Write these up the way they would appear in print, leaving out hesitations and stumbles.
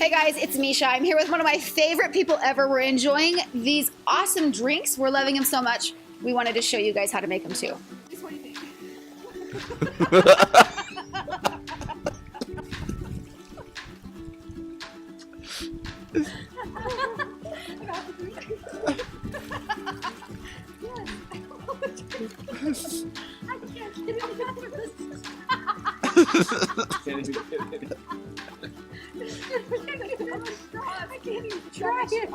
Hey guys, it's Mesha. I'm here with one of my favorite people ever. We're enjoying these awesome drinks. We're loving them so much. We wanted to show you guys how to make them too. What do you think? I can't get it. I can't even try it.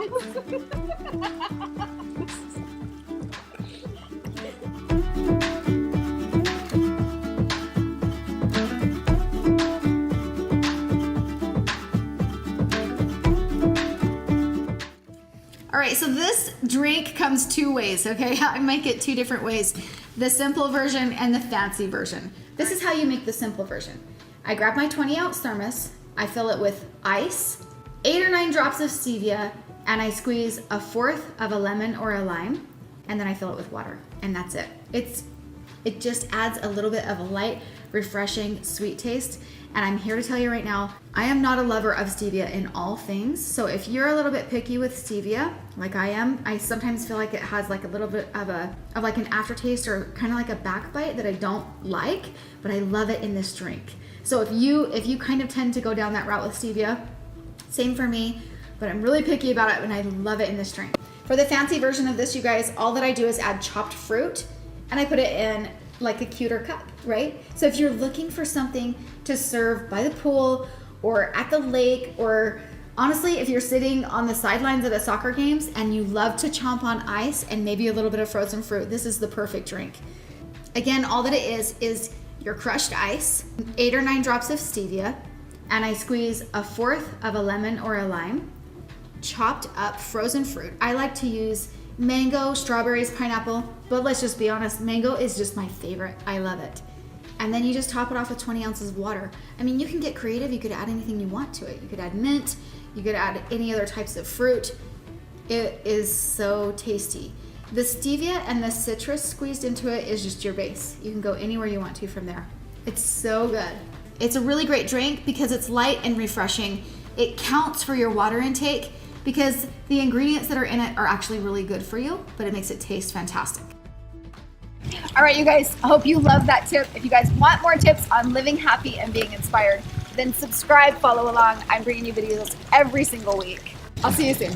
All right, so this drink comes two ways, okay? I make it two different ways. The simple version and the fancy version. This is how you make the simple version. I grab my 20-ounce thermos, I fill it with ice, 8 or 9 drops of stevia, and I squeeze 1/4 of a lemon or a lime, and then I fill it with water, and that's it. It just adds a little bit of a light, refreshing, sweet taste. And I'm here to tell you right now, I am not a lover of stevia in all things. So if you're a little bit picky with stevia, like I am, I sometimes feel like it has like a little bit of like an aftertaste or kind of like a backbite that I don't like, but I love it in this drink. So if you kind of tend to go down that route with stevia, same for me, but I'm really picky about it and I love it in this drink. For the fancy version of this, you guys, all that I do is add chopped fruit and I put it in like a cuter cup, right? So if you're looking for something to serve by the pool or at the lake, or honestly, if you're sitting on the sidelines of the soccer games and you love to chomp on ice and maybe a little bit of frozen fruit, this is the perfect drink. Again, all that it is your crushed ice, 8 or 9 drops of stevia, and I squeeze 1/4 of a lemon or a lime, chopped up frozen fruit. I like to use mango, strawberries, pineapple, but let's just be honest, mango is just my favorite. I love it. And then you just top it off with 20 ounces of water. I mean, you can get creative. You could add anything you want to it. You could add mint. You could add any other types of fruit. It is so tasty. The stevia and the citrus squeezed into it is just your base. You can go anywhere you want to from there. It's so good. It's a really great drink because it's light and refreshing. It counts for your water intake because the ingredients that are in it are actually really good for you, but it makes it taste fantastic. All right, you guys, I hope you love that tip. If you guys want more tips on living happy and being inspired, then subscribe, follow along. I'm bringing you videos every single week. I'll see you soon.